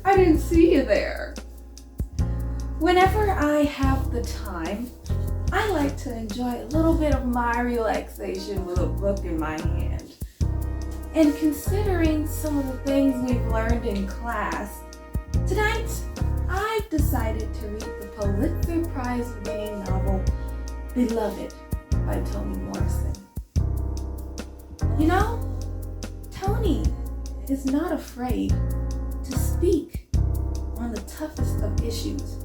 I didn't see you there. Whenever I have the time, I like to enjoy a little bit of my relaxation with a book in my hand. And considering some of the things we've learned in class, tonight I've decided to read the Pulitzer Prize-winning novel Beloved by Toni Morrison. You know, Toni is not afraid to speak on the toughest of issues.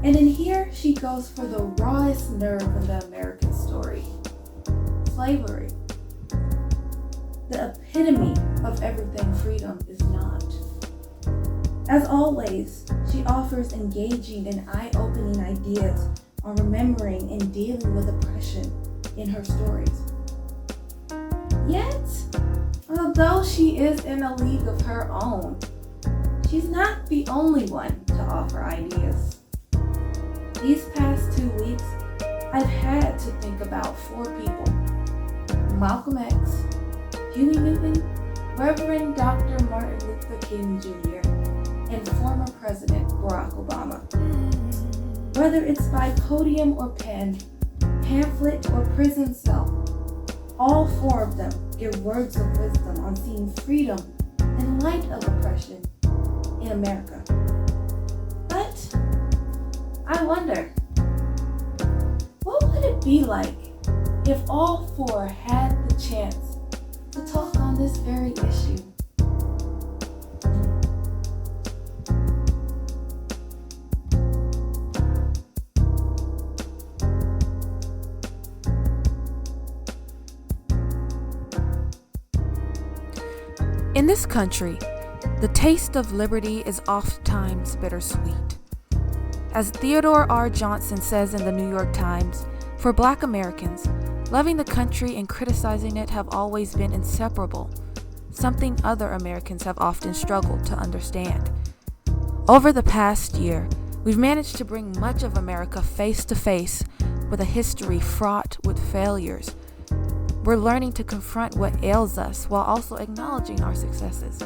And in here, she goes for the rawest nerve in the American story. Slavery. The epitome of everything freedom is not. As always, she offers engaging and eye-opening ideas on remembering and dealing with oppression in her stories. Yet, although she is in a league of her own, she's not the only one to offer ideas. These past 2 weeks, I've had to think about 4 people: Malcolm X, Huey Newton, Reverend Dr. Martin Luther King Jr., and former President Barack Obama. Whether it's by podium or pen, pamphlet or prison cell, all 4 of them give words of wisdom on seeing freedom in light of oppression in America. But I wonder, what would it be like if all 4 had the chance to talk on this very issue? In this country, the taste of liberty is oftentimes bittersweet. As Theodore R. Johnson says in the New York Times, for Black Americans, loving the country and criticizing it have always been inseparable, something other Americans have often struggled to understand. Over the past year, we've managed to bring much of America face to face with a history fraught with failures. We're learning to confront what ails us while also acknowledging our successes.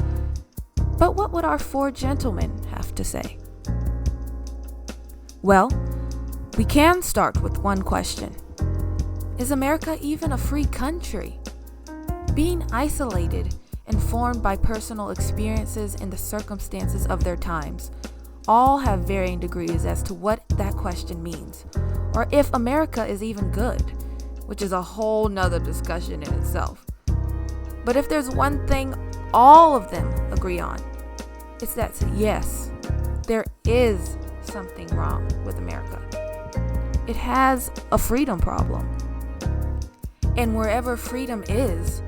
But what would our 4 gentlemen have to say? Well, we can start with one question. Is America even a free country? Being isolated and formed by personal experiences and the circumstances of their times, all have varying degrees as to what that question means, or if America is even good, which is a whole nother discussion in itself. But if there's one thing all of them agree on, it's that yes, there is something wrong with America. It has a freedom problem. And wherever freedom is,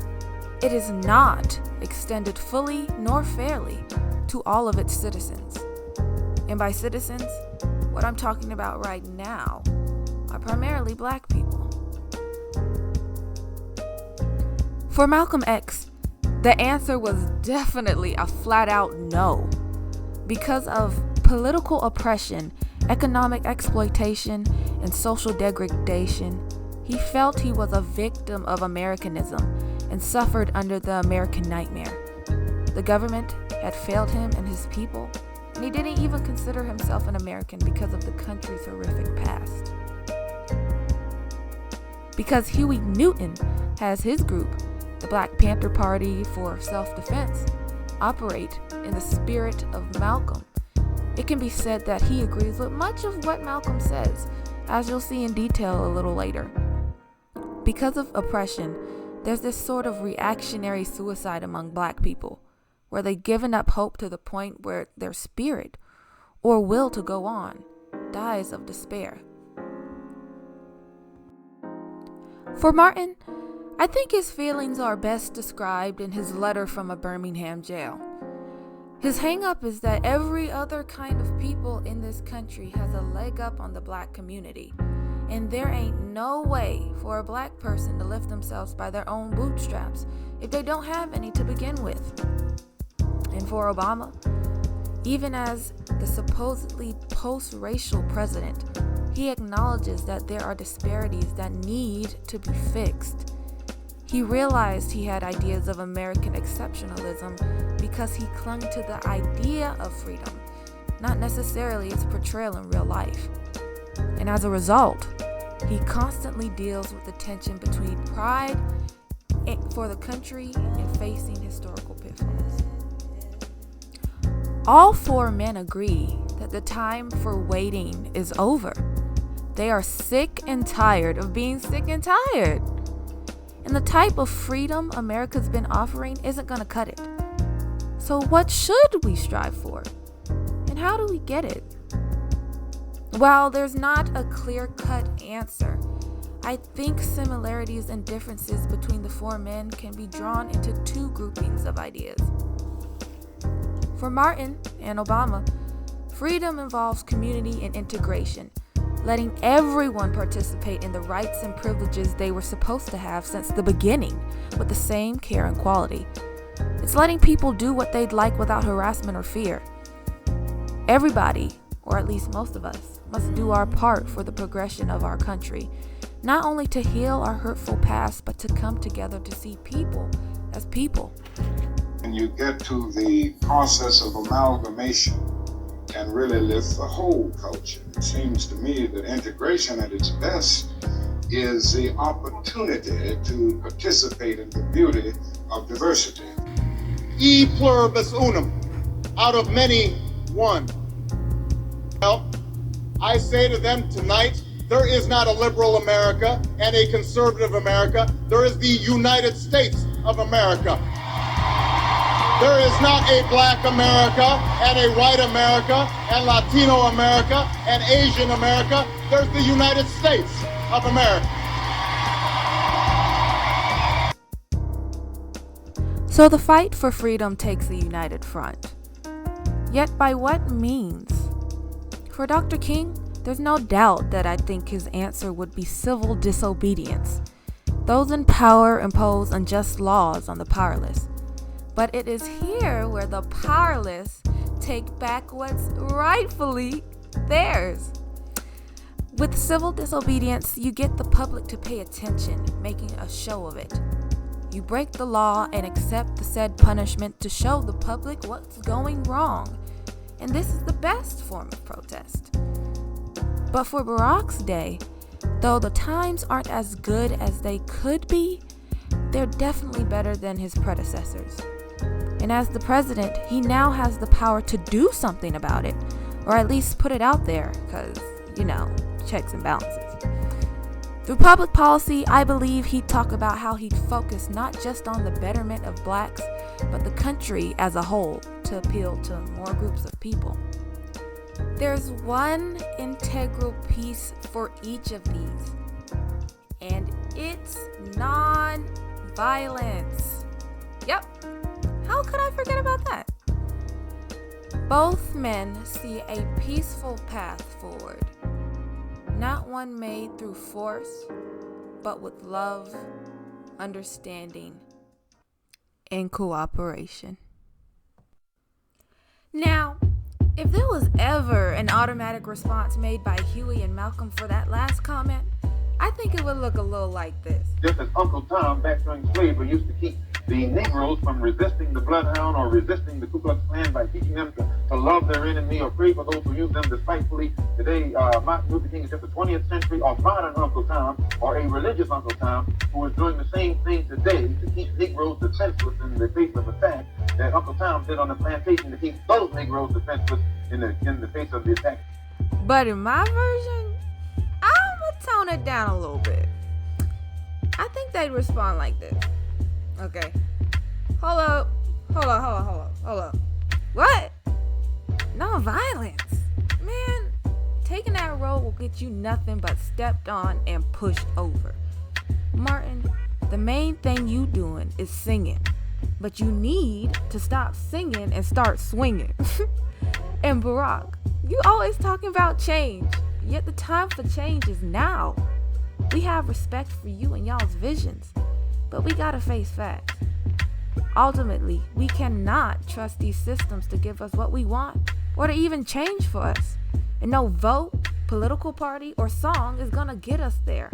it is not extended fully nor fairly to all of its citizens. And by citizens, what I'm talking about right now are primarily Black people. For Malcolm X, the answer was definitely a flat-out no. Because of political oppression, economic exploitation, and social degradation, he felt he was a victim of Americanism and suffered under the American nightmare. The government had failed him and his people, and he didn't even consider himself an American because of the country's horrific past. Because Huey Newton has his group, the Black Panther Party for Self-Defense, operate in the spirit of Malcolm, it can be said that he agrees with much of what Malcolm says, as you'll see in detail a little later. Because of oppression, there's this sort of reactionary suicide among Black people, where they've given up hope to the point where their spirit, or will to go on, dies of despair. For Martin, I think his feelings are best described in his letter from a Birmingham jail. His hang-up is that every other kind of people in this country has a leg up on the Black community, and there ain't no way for a Black person to lift themselves by their own bootstraps if they don't have any to begin with. And for Obama, even as the supposedly post-racial president, he acknowledges that there are disparities that need to be fixed. He realized he had ideas of American exceptionalism because he clung to the idea of freedom, not necessarily its portrayal in real life. And as a result, he constantly deals with the tension between pride for the country and facing historical pitfalls. All four men agree that the time for waiting is over. They are sick and tired of being sick and tired. And the type of freedom America's been offering isn't going to cut it. So what should we strive for? And how do we get it? While there's not a clear-cut answer, I think similarities and differences between the four men can be drawn into two groupings of ideas. For Martin and Obama, freedom involves community and integration, letting everyone participate in the rights and privileges they were supposed to have since the beginning with the same care and quality. It's letting people do what they'd like without harassment or fear. Everybody, or at least most of us, must do our part for the progression of our country, not only to heal our hurtful past, but to come together to see people as people. When you get to the process of amalgamation and really lift the whole culture, it seems to me that integration at its best is the opportunity to participate in the beauty of diversity. E pluribus unum, out of many, one. Well, I say to them tonight, there is not a liberal America and a conservative America. There is the United States of America. There is not a black America and a white America and Latino America and Asian America. There's the United States of America. So the fight for freedom takes a united front. Yet by what means? For Dr. King, there's no doubt that I think his answer would be civil disobedience. Those in power impose unjust laws on the powerless. But it is here where the powerless take back what's rightfully theirs. With civil disobedience, you get the public to pay attention, making a show of it. You break the law and accept the said punishment to show the public what's going wrong. And this is the best form of protest. But for Barack's day, though the times aren't as good as they could be, they're definitely better than his predecessors. And as the president, he now has the power to do something about it, or at least put it out there, because, checks and balances. Through public policy, I believe he'd talk about how he'd focus not just on the betterment of blacks, but the country as a whole to appeal to more groups of people. There's one integral piece for each of these, and it's non-violence. Yep. How could I forget about that? Both men see a peaceful path forward, not one made through force, but with love, understanding, and cooperation. Now, if there was ever an automatic response made by Huey and Malcolm for that last comment, I think it would look a little like this. Just as Uncle Tom back during slavery used to keep the Negroes from resisting the Bloodhound or resisting the Ku Klux Klan by teaching them to love their enemy or pray for those who use them despitefully. Today, Martin Luther King is just a 20th century or modern Uncle Tom or a religious Uncle Tom who is doing the same thing today to keep Negroes defenseless in the face of attack that Uncle Tom did on the plantation to keep those Negroes defenseless in the face of the attack. But in my version, I'm going to tone it down a little bit. I think they'd respond like this. Okay. Hold up. What? No violence. Man, taking that road will get you nothing but stepped on and pushed over. Martin, the main thing you doing is singing. But you need to stop singing and start swinging. And Barack, you always talking about change. Yet the time for change is now. We have respect for you and y'all's visions. But we gotta face facts. Ultimately, we cannot trust these systems to give us what we want or to even change for us. And no vote, political party, or song is gonna get us there.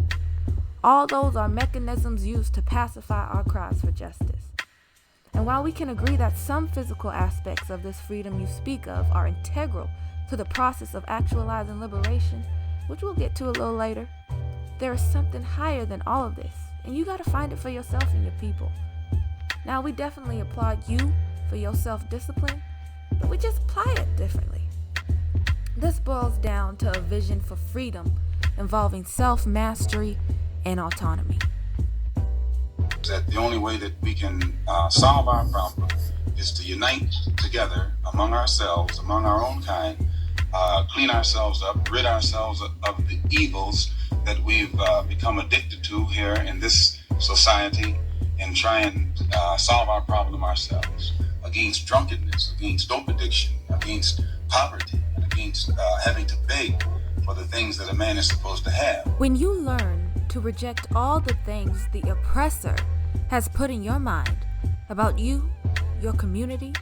All those are mechanisms used to pacify our cries for justice. And while we can agree that some physical aspects of this freedom you speak of are integral to the process of actualizing liberation, which we'll get to a little later, there is something higher than all of this, and you got to find it for yourself and your people. Now, we definitely applaud you for your self-discipline, but we just apply it differently. This boils down to a vision for freedom involving self-mastery and autonomy. That the only way that we can solve our problem is to unite together among ourselves, among our own kind, clean ourselves up, rid ourselves of the evils that we've become addicted to here in this society, and try and solve our problem ourselves against drunkenness, against dope addiction, against poverty, and against having to beg for the things that a man is supposed to have. When you learn to reject all the things the oppressor has put in your mind about you, your community,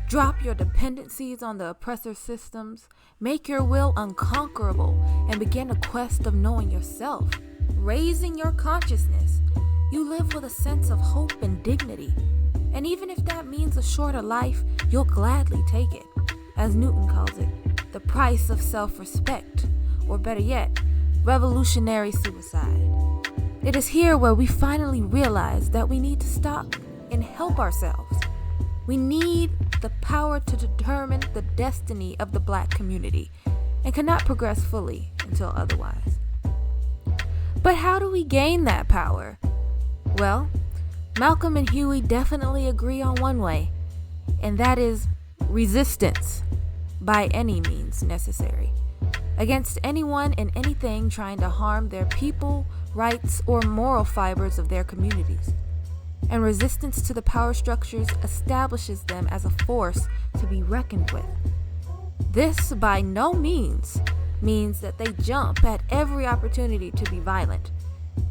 drop your dependencies on the oppressor systems, make your will unconquerable, and begin a quest of knowing yourself, raising your consciousness, you live with a sense of hope and dignity. And even if that means a shorter life, you'll gladly take it. As Newton calls it, the price of self-respect, or better yet, revolutionary suicide. It is here where we finally realize that we need to stop and help ourselves. We need the power to determine the destiny of the Black community and cannot progress fully until otherwise. But how do we gain that power? Well, Malcolm and Huey definitely agree on one way, and that is resistance by any means necessary against anyone and anything trying to harm their people, rights, or moral fibers of their communities. And resistance to the power structures establishes them as a force to be reckoned with. This by no means that they jump at every opportunity to be violent.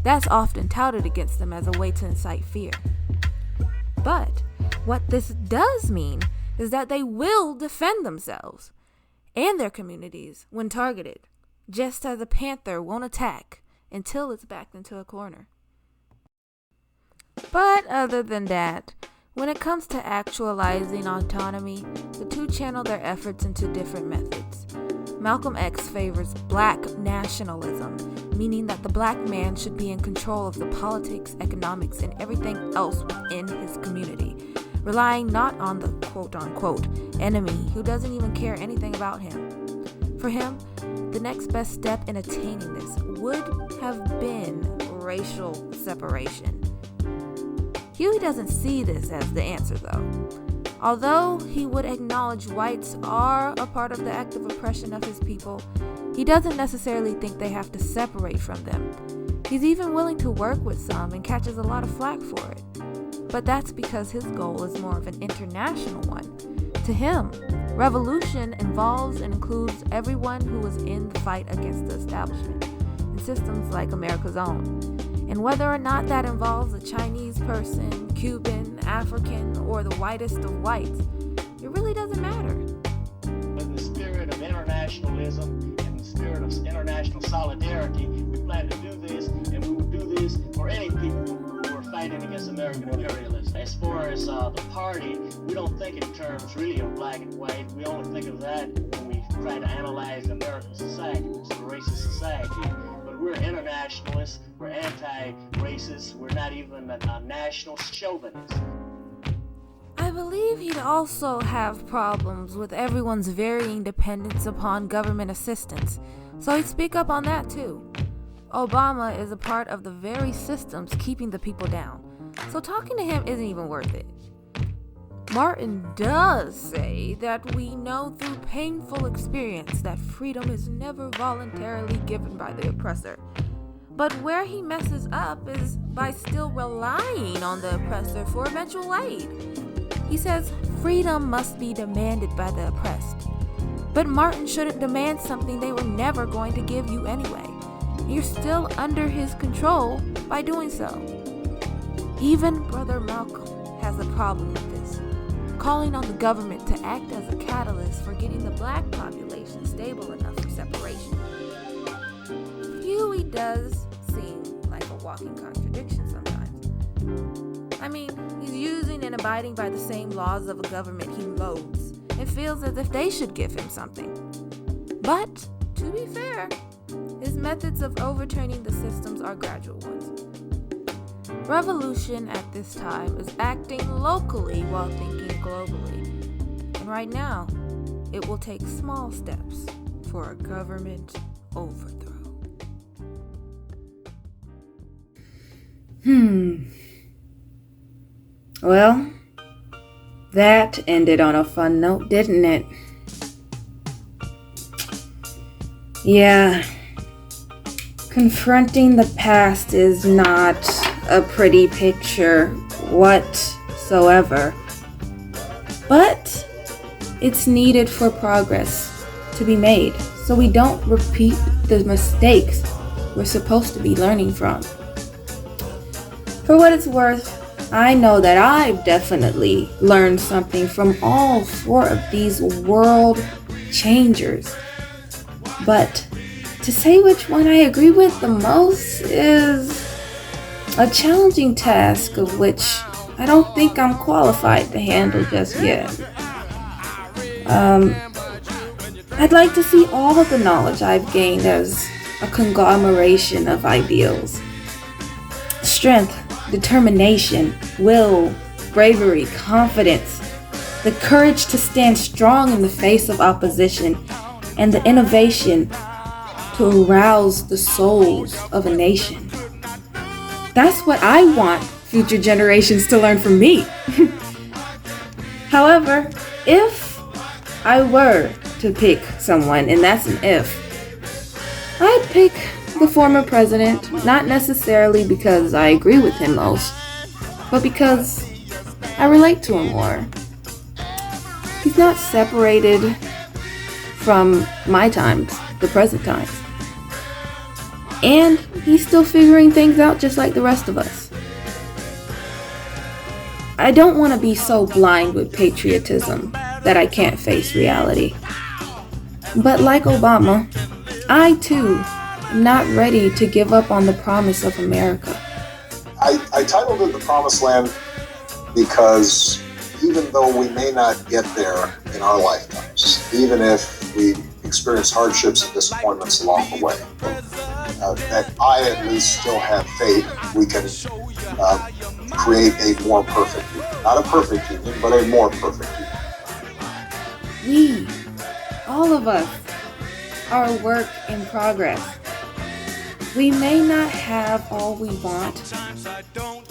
That's often touted against them as a way to incite fear. But what this does mean is that they will defend themselves and their communities when targeted, just as a panther won't attack until it's backed into a corner. But other than that, when it comes to actualizing autonomy, the two channel their efforts into different methods. Malcolm X favors Black nationalism, meaning that the Black man should be in control of the politics, economics, and everything else within his community, relying not on the quote-unquote enemy who doesn't even care anything about him. For him, the next best step in attaining this would have been racial separation. Huey doesn't see this as the answer, though. Although he would acknowledge whites are a part of the active oppression of his people, he doesn't necessarily think they have to separate from them. He's even willing to work with some and catches a lot of flack for it. But that's because his goal is more of an international one. To him, revolution involves and includes everyone who is in the fight against the establishment and systems like America's own. And whether or not that involves a Chinese person, Cuban, African, or the whitest of whites, it really doesn't matter. In the spirit of internationalism and the spirit of international solidarity, we plan to do this, and we will do this for any people who are fighting against American imperialism. As far as the party, we don't think in terms really of black and white. We only think of that when we try to analyze American society, which is a racist society. We're internationalists, we're anti-racist, we're not even a national chauvinist. I believe he'd also have problems with everyone's varying dependence upon government assistance, so he'd speak up on that too. Obama is a part of the very systems keeping the people down, so talking to him isn't even worth it. Martin does say that we know through painful experience that freedom is never voluntarily given by the oppressor. But where he messes up is by still relying on the oppressor for eventual aid. He says freedom must be demanded by the oppressed. But Martin shouldn't demand something they were never going to give you anyway. You're still under his control by doing so. Even Brother Malcolm has a problem with this, calling on the government to act as a catalyst for getting the black population stable enough for separation. Huey does seem like a walking contradiction sometimes. I mean, he's using and abiding by the same laws of a government he loathes and feels as if they should give him something. But, to be fair, his methods of overturning the systems are gradual ones. Revolution at this time is acting locally while thinking globally. And right now, it will take small steps for a government overthrow. Well, that ended on a fun note, didn't it? Yeah. Confronting the past is not a pretty picture whatsoever. But it's needed for progress to be made, so we don't repeat the mistakes we're supposed to be learning from. For what it's worth, I know that I've definitely learned something from all 4 of these world changers. But to say which one I agree with the most is a challenging task of which I don't think I'm qualified to handle just yet. I'd like to see all of the knowledge I've gained as a conglomeration of ideals. Strength, determination, will, bravery, confidence, the courage to stand strong in the face of opposition, and the innovation to arouse the souls of a nation. That's what I want future generations to learn from me. However, if I were to pick someone, and that's an if, I'd pick the former president, not necessarily because I agree with him most, but because I relate to him more. He's not separated from my times, the present times. And he's still figuring things out just like the rest of us. I don't want to be so blind with patriotism that I can't face reality. But like Obama, I too am not ready to give up on the promise of America. I titled it The Promised Land because even though we may not get there in our lifetimes, even if we experience hardships and disappointments along the way, that I at least still have faith we can create a more perfect union. Not a perfect union, but a more perfect union. We, all of us, are a work in progress. We may not have all we want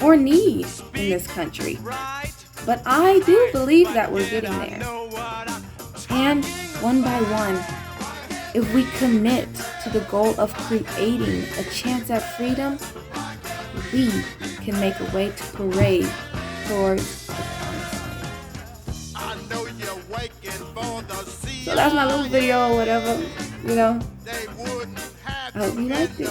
or need in this country, but I do believe that we're getting there. And one by one, if we commit to the goal of creating a chance at freedom, we can make a way to parade towards the promised land. So that's my little video or whatever, you know. I hope you liked it.